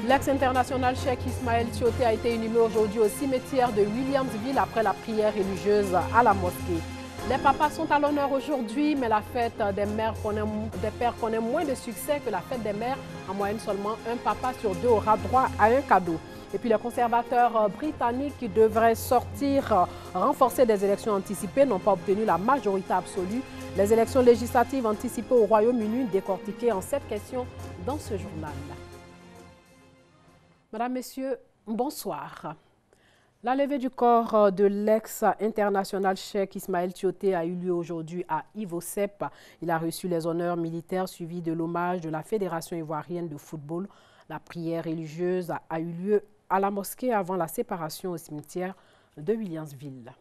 L'ex-international Cheikh Ismaël Tioté a été inhumé aujourd'hui au cimetière de Williamsville après la prière religieuse à la mosquée. Les papas sont à l'honneur aujourd'hui, mais la fête des pères connaît moins de succès que la fête des mères. En moyenne, seulement un papa sur deux aura droit à un cadeau. Et puis les conservateurs britanniques qui devraient sortir renforcés des élections anticipées n'ont pas obtenu la majorité absolue. Les élections législatives anticipées au Royaume-Uni décortiquées en 7 questions dans ce journal. Mesdames, Messieurs, bonsoir. La levée du corps de l'ex-international Cheikh Ismaël Tioté a eu lieu aujourd'hui à Ivosep. Il a reçu les honneurs militaires suivis de l'hommage de la Fédération ivoirienne de football. La prière religieuse a eu lieu à la mosquée avant la séparation au cimetière de Williamsville.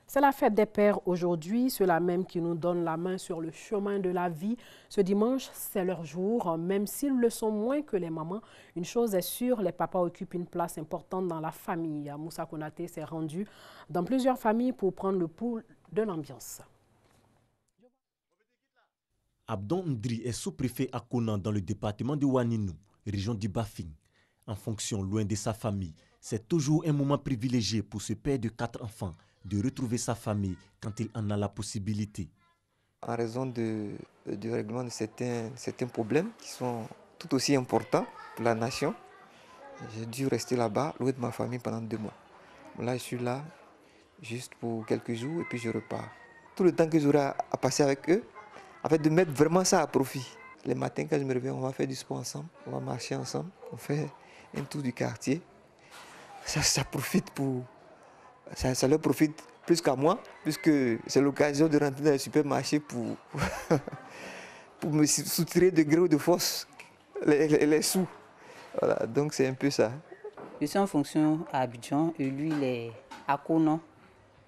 C'est la fête des pères aujourd'hui, ceux-là même qui nous donnent la main sur le chemin de la vie. Ce dimanche, c'est leur jour, même s'ils le sont moins que les mamans. Une chose est sûre, les papas occupent une place importante dans la famille. Moussa Konaté s'est rendu dans plusieurs familles pour prendre le pouls de l'ambiance. Abdon Ndri est sous-préfet à Konan dans le département de Ouaninou, région du Bafing. En fonction loin de sa famille, c'est toujours un moment privilégié pour ce père de 4 enfants de retrouver sa famille quand il en a la possibilité. En raison du règlement de certains problèmes qui sont tout aussi importants pour la nation, j'ai dû rester là-bas, loin de ma famille pendant 2 mois. Là, je suis là juste pour quelques jours et puis je repars. Tout le temps que j'aurai à passer avec eux, en fait, de mettre vraiment ça à profit. Les matins, quand je me réveille, on va faire du sport ensemble, on va marcher ensemble, on fait un tour du quartier. Ça profite pour... Ça leur profite plus qu'à moi, puisque c'est l'occasion de rentrer dans le supermarché pour me soutirer de gré ou de force les sous. Voilà, donc c'est un peu ça. Je suis en fonction à Abidjan et lui il est à Konan,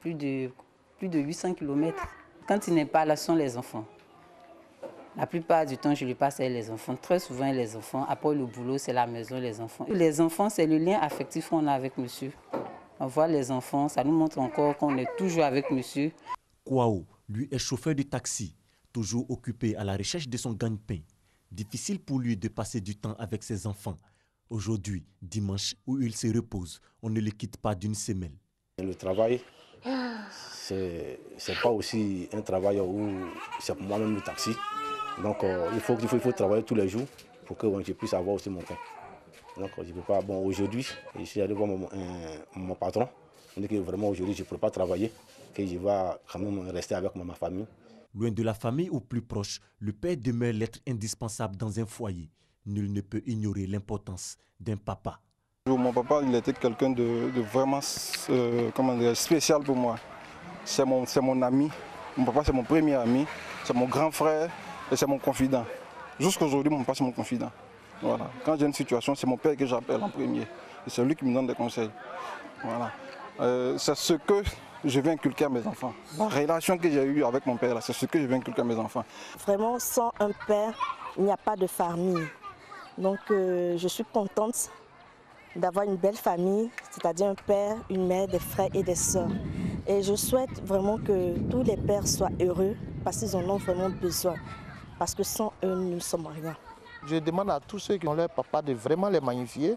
plus de 800 km. Quand il n'est pas là, ce sont les enfants. La plupart du temps, je lui passe avec les enfants. Très souvent, les enfants. Après le boulot, c'est la maison, les enfants. Les enfants, c'est le lien affectif qu'on a avec monsieur. On voit les enfants, ça nous montre encore qu'on est toujours avec monsieur. Kouao, lui, est chauffeur de taxi, toujours occupé à la recherche de son gagne-pain. Difficile pour lui de passer du temps avec ses enfants. Aujourd'hui, dimanche, où il se repose, on ne le quitte pas d'une semelle. Le travail, c'est pas aussi un travail où c'est pour moi-même le taxi. Donc il faut travailler tous les jours pour que je puisse avoir aussi mon pain. Donc je peux pas. Bon, aujourd'hui, je suis allé voir mon patron. Il dit que vraiment aujourd'hui je ne peux pas travailler, que je vais quand même rester avec ma famille. Loin de la famille ou plus proche, le père demeure l'être indispensable dans un foyer. Nul ne peut ignorer l'importance d'un papa. Mon papa, il était quelqu'un de vraiment spécial pour moi. C'est mon ami. Mon papa, c'est mon premier ami. C'est mon grand frère et c'est mon confident. Jusqu'à aujourd'hui, mon papa, c'est mon confident. Voilà. Quand j'ai une situation, c'est mon père que j'appelle en premier. Et c'est lui qui me donne des conseils. Voilà. C'est ce que je vais inculquer à mes enfants. La relation que j'ai eue avec mon père, c'est ce que je vais inculquer à mes enfants. Vraiment, sans un père, il n'y a pas de famille. Donc, je suis contente d'avoir une belle famille, c'est-à-dire un père, une mère, des frères et des sœurs. Et je souhaite vraiment que tous les pères soient heureux parce qu'ils en ont vraiment besoin. Parce que sans eux, nous ne sommes rien. Je demande à tous ceux qui ont leur papa de vraiment les magnifier.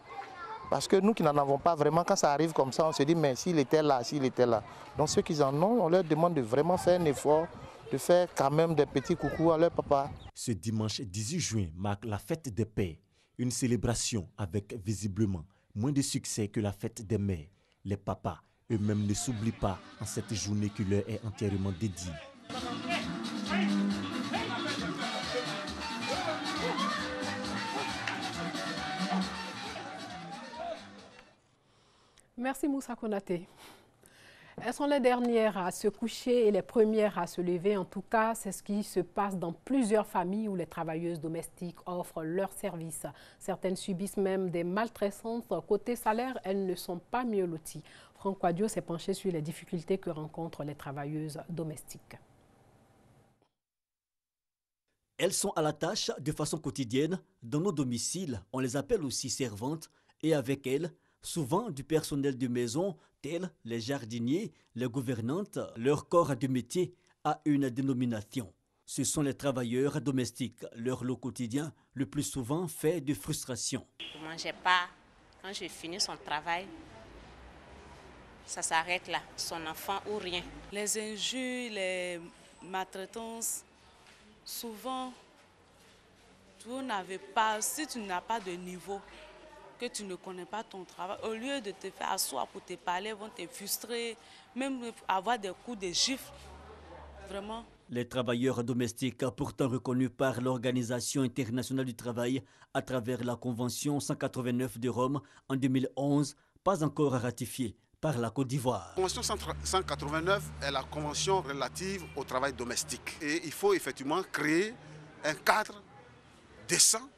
Parce que nous qui n'en avons pas vraiment, quand ça arrive comme ça, on se dit mais s'il était là, s'il était là. Donc ceux qui en ont, on leur demande de vraiment faire un effort, de faire quand même des petits coucous à leur papa. Ce dimanche 18 juin marque la fête des pères. Une célébration avec visiblement moins de succès que la fête des mères. Les papas eux-mêmes ne s'oublient pas en cette journée qui leur est entièrement dédiée. Merci Moussa Konaté. Elles sont les dernières à se coucher et les premières à se lever. En tout cas, c'est ce qui se passe dans plusieurs familles où les travailleuses domestiques offrent leurs services. Certaines subissent même des maltraitances. Côté salaire, elles ne sont pas mieux loties. Franck Quadio s'est penché sur les difficultés que rencontrent les travailleuses domestiques. Elles sont à la tâche de façon quotidienne. Dans nos domiciles, on les appelle aussi servantes et avec elles, souvent du personnel de maison, tels les jardiniers, les gouvernantes, leur corps de métier a une dénomination. ce sont les travailleurs domestiques. Leur lot quotidien, le plus souvent, fait de frustration. Je ne mangeais pas. Quand j'ai fini son travail, ça s'arrête là, son enfant ou rien. Les injures, les maltraitances, souvent, si tu n'as pas de niveau, que tu ne connais pas ton travail, au lieu de te faire asseoir pour te parler, vont te frustrer, même avoir des coups de gifle, vraiment. Les travailleurs domestiques, pourtant reconnus par l'Organisation internationale du travail à travers la Convention 189 de Rome en 2011, pas encore ratifiée par la Côte d'Ivoire. La Convention 189 est la convention relative au travail domestique. Et il faut effectivement créer un cadre décent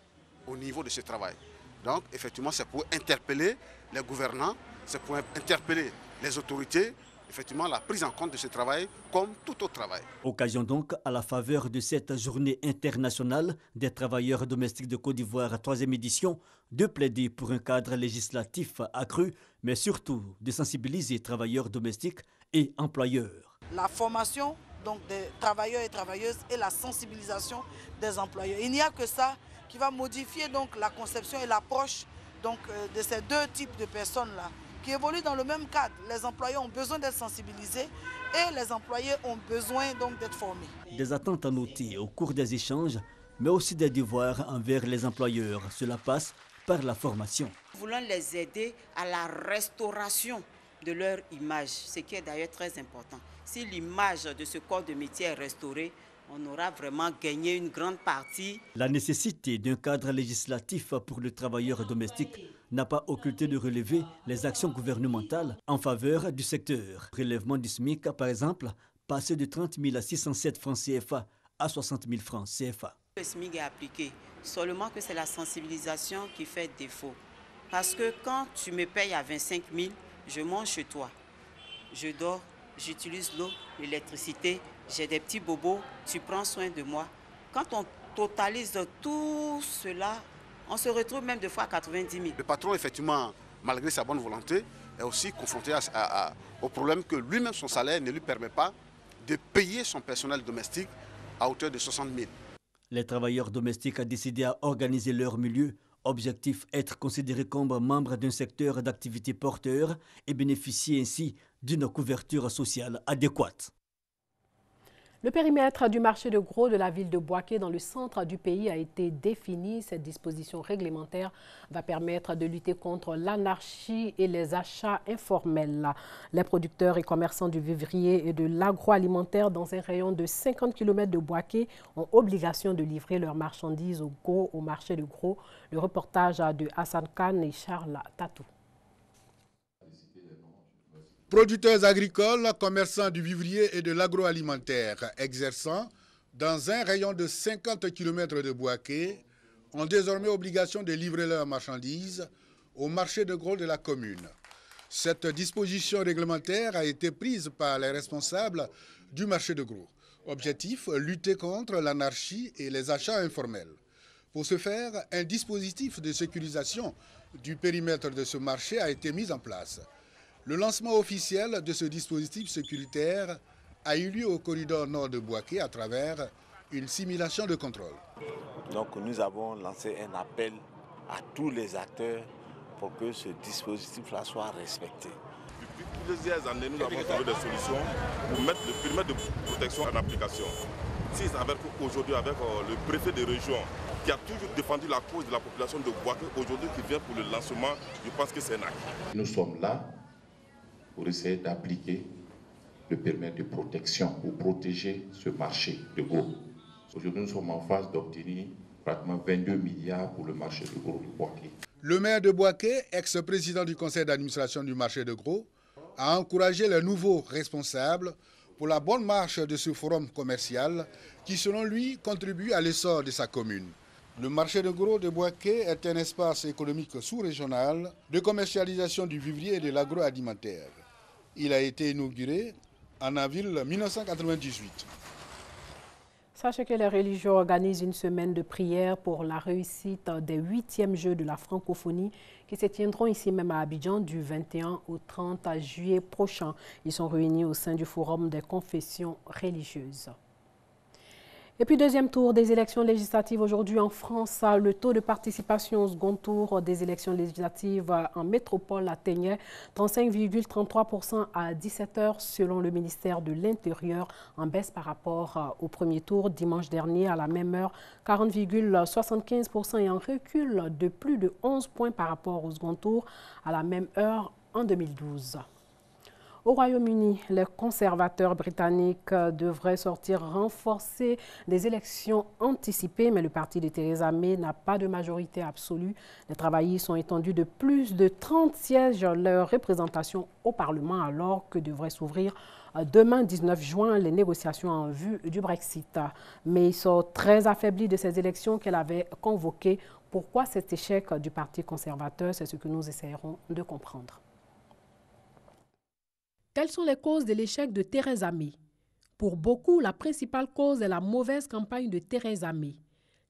au niveau de ce travail. Donc effectivement c'est pour interpeller les gouvernants, c'est pour interpeller les autorités, effectivement la prise en compte de ce travail comme tout autre travail. Occasion donc, à la faveur de cette journée internationale des travailleurs domestiques de Côte d'Ivoire, 3e édition, de plaider pour un cadre législatif accru, mais surtout de sensibiliser travailleurs domestiques et employeurs. La formation donc, des travailleurs et travailleuses et la sensibilisation des employeurs. Il n'y a que ça qui va modifier donc, la conception et l'approche de ces deux types de personnes-là, qui évoluent dans le même cadre. Les employés ont besoin d'être sensibilisés et les employés ont besoin donc d'être formés. Des attentes à noter au cours des échanges, mais aussi des devoirs envers les employeurs. Cela passe par la formation. Nous voulons les aider à la restauration de leur image, ce qui est d'ailleurs très important. Si l'image de ce corps de métier est restaurée, on aura vraiment gagné une grande partie. La nécessité d'un cadre législatif pour le travailleur domestique n'a pas occulté de relever les actions gouvernementales en faveur du secteur. Relèvement du SMIC, par exemple, passé de 30 607 francs CFA à 60 000 francs CFA. Le SMIC est appliqué, seulement que c'est la sensibilisation qui fait défaut. Parce que quand tu me payes à 25 000, je mange chez toi, je dors, j'utilise l'eau, l'électricité, j'ai des petits bobos, tu prends soin de moi. Quand on totalise tout cela, on se retrouve même des fois à 90 000. Le patron, effectivement, malgré sa bonne volonté, est aussi confronté au problème que lui-même, son salaire ne lui permet pas de payer son personnel domestique à hauteur de 60 000. Les travailleurs domestiques ont décidé à organiser leur milieu. Objectif, être considérés comme membres d'un secteur d'activité porteur et bénéficier ainsi d'une couverture sociale adéquate. Le périmètre du marché de gros de la ville de Bouaké dans le centre du pays a été défini. Cette disposition réglementaire va permettre de lutter contre l'anarchie et les achats informels. Les producteurs et commerçants du vivrier et de l'agroalimentaire dans un rayon de 50 km de Bouaké ont obligation de livrer leurs marchandises au marché de gros. Le reportage de Hassan Khan et Charles Tatou. Producteurs agricoles, commerçants du vivrier et de l'agroalimentaire exerçant dans un rayon de 50 km de Bouaké ont désormais obligation de livrer leurs marchandises au marché de gros de la commune. Cette disposition réglementaire a été prise par les responsables du marché de gros. Objectif, lutter contre l'anarchie et les achats informels. Pour ce faire, un dispositif de sécurisation du périmètre de ce marché a été mis en place. Le lancement officiel de ce dispositif sécuritaire a eu lieu au corridor nord de Bouaké à travers une simulation de contrôle. Donc nous avons lancé un appel à tous les acteurs pour que ce dispositif-là soit respecté. Depuis plusieurs années, nous avons trouvé des solutions pour mettre le périmètre de protection en application. Si ça s'avère qu'aujourd'hui, avec le préfet de région, qui a toujours défendu la cause de la population de Bouaké, aujourd'hui qui vient pour le lancement, je pense que c'est un acquis. Nous sommes là pour essayer d'appliquer le périmètre de protection, pour protéger ce marché de gros. Aujourd'hui, nous sommes en phase d'obtenir pratiquement 22 milliards pour le marché de gros de Bouaké. Le maire de Bouaké, ex-président du conseil d'administration du marché de gros, a encouragé les nouveaux responsables pour la bonne marche de ce forum commercial qui, selon lui, contribue à l'essor de sa commune. Le marché de gros de Bouaké est un espace économique sous-régional de commercialisation du vivrier et de l'agroalimentaire. Il a été inauguré en avril 1998. Sachez que les religieux organisent une semaine de prière pour la réussite des 8e Jeux de la francophonie qui se tiendront ici même à Abidjan du 21 au 30 juillet prochain. Ils sont réunis au sein du Forum des confessions religieuses. Et puis deuxième tour des élections législatives aujourd'hui en France, le taux de participation au second tour des élections législatives en métropole atteignait 35,33% à 17h selon le ministère de l'Intérieur, en baisse par rapport au premier tour dimanche dernier à la même heure, 40,75% et en recul de plus de 11 points par rapport au second tour à la même heure en 2012. Au Royaume-Uni, les conservateurs britanniques devraient sortir renforcer des élections anticipées, mais le parti de Theresa May n'a pas de majorité absolue. Les travaillistes ont étendu de plus de 30 sièges leur représentation au Parlement, alors que devraient s'ouvrir demain 19 juin les négociations en vue du Brexit. Mais ils sont très affaiblis de ces élections qu'elle avait convoquées. Pourquoi cet échec du Parti conservateur? C'est ce que nous essayerons de comprendre. Quelles sont les causes de l'échec de Theresa May? Pour beaucoup, la principale cause est la mauvaise campagne de Theresa May.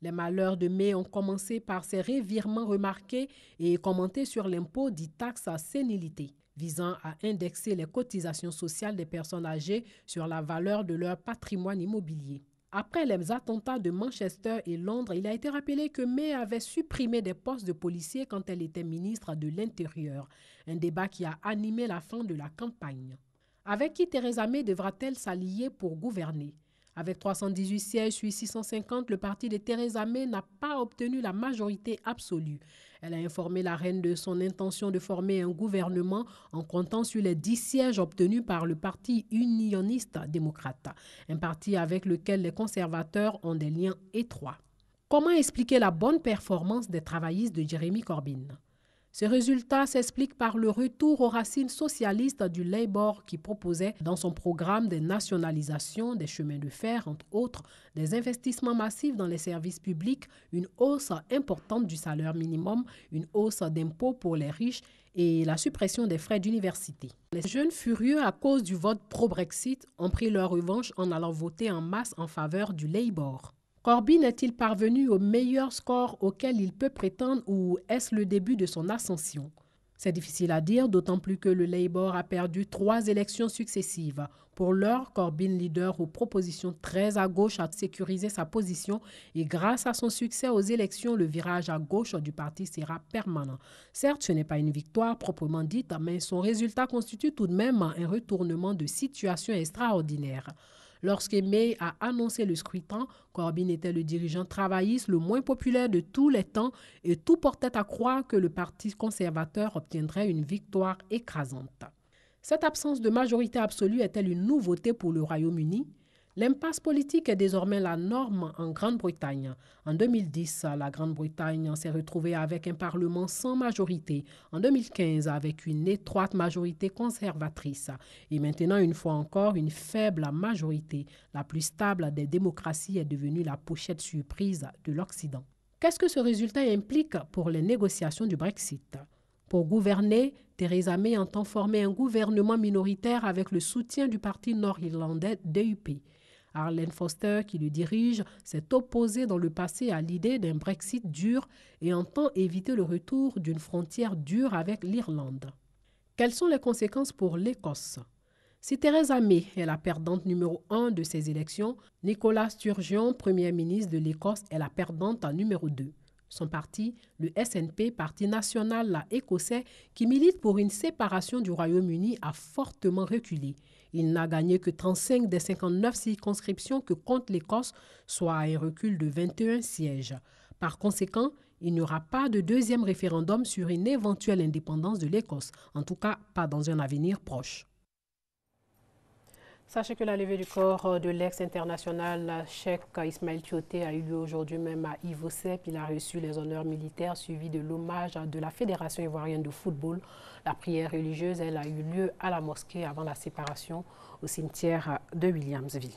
Les malheurs de May ont commencé par ses revirements remarqués et commentés sur l'impôt dit taxe à sénilité, visant à indexer les cotisations sociales des personnes âgées sur la valeur de leur patrimoine immobilier. Après les attentats de Manchester et Londres, il a été rappelé que May avait supprimé des postes de policiers quand elle était ministre de l'Intérieur, un débat qui a animé la fin de la campagne. Avec qui Theresa May devra-t-elle s'allier pour gouverner? Avec 318 sièges sur 650, le parti de Theresa May n'a pas obtenu la majorité absolue. Elle a informé la reine de son intention de former un gouvernement en comptant sur les 10 sièges obtenus par le parti unioniste démocrate, un parti avec lequel les conservateurs ont des liens étroits. Comment expliquer la bonne performance des travaillistes de Jeremy Corbyn? Ce résultat s'explique par le retour aux racines socialistes du Labour qui proposait dans son programme des nationalisations des chemins de fer, entre autres, des investissements massifs dans les services publics, une hausse importante du salaire minimum, une hausse d'impôts pour les riches et la suppression des frais d'université. Les jeunes furieux à cause du vote pro-Brexit ont pris leur revanche en allant voter en masse en faveur du Labour. Corbyn est-il parvenu au meilleur score auquel il peut prétendre ou est-ce le début de son ascension? C'est difficile à dire, d'autant plus que le Labour a perdu 3 élections successives. Pour l'heure, Corbyn, leader aux propositions très à gauche, a sécurisé sa position et grâce à son succès aux élections, le virage à gauche du parti sera permanent. Certes, ce n'est pas une victoire proprement dite, mais son résultat constitue tout de même un retournement de situation extraordinaire. Lorsque May a annoncé le scrutin, Corbyn était le dirigeant travailliste le moins populaire de tous les temps et tout portait à croire que le Parti conservateur obtiendrait une victoire écrasante. Cette absence de majorité absolue est-elle une nouveauté pour le Royaume-Uni? L'impasse politique est désormais la norme en Grande-Bretagne. En 2010, la Grande-Bretagne s'est retrouvée avec un parlement sans majorité. En 2015, avec une étroite majorité conservatrice. Et maintenant, une fois encore, une faible majorité. La plus stable des démocraties est devenue la pochette surprise de l'Occident. Qu'est-ce que ce résultat implique pour les négociations du Brexit? Pour gouverner, Theresa May entend former un gouvernement minoritaire avec le soutien du parti nord-irlandais DUP. Arlene Foster, qui le dirige, s'est opposée dans le passé à l'idée d'un Brexit dur et entend éviter le retour d'une frontière dure avec l'Irlande. Quelles sont les conséquences pour l'Écosse? Si Theresa May est la perdante numéro 1 de ces élections, Nicola Sturgeon, Premier ministre de l'Écosse, est la perdante numéro 2. Son parti, le SNP, Parti national écossais, qui milite pour une séparation du Royaume-Uni, a fortement reculé. Il n'a gagné que 35 des 59 circonscriptions que compte l'Écosse, soit un recul de 21 sièges. Par conséquent, il n'y aura pas de deuxième référendum sur une éventuelle indépendance de l'Écosse, en tout cas pas dans un avenir proche. Sachez que la levée du corps de l'ex-international Cheikh Ismaël Tioté a eu lieu aujourd'hui même à Ivosep. Il a reçu les honneurs militaires suivis de l'hommage de la Fédération ivoirienne de football. La prière religieuse, elle a eu lieu à la mosquée avant la séparation au cimetière de Williamsville.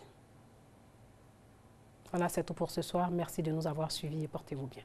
Voilà, c'est tout pour ce soir. Merci de nous avoir suivis et portez-vous bien.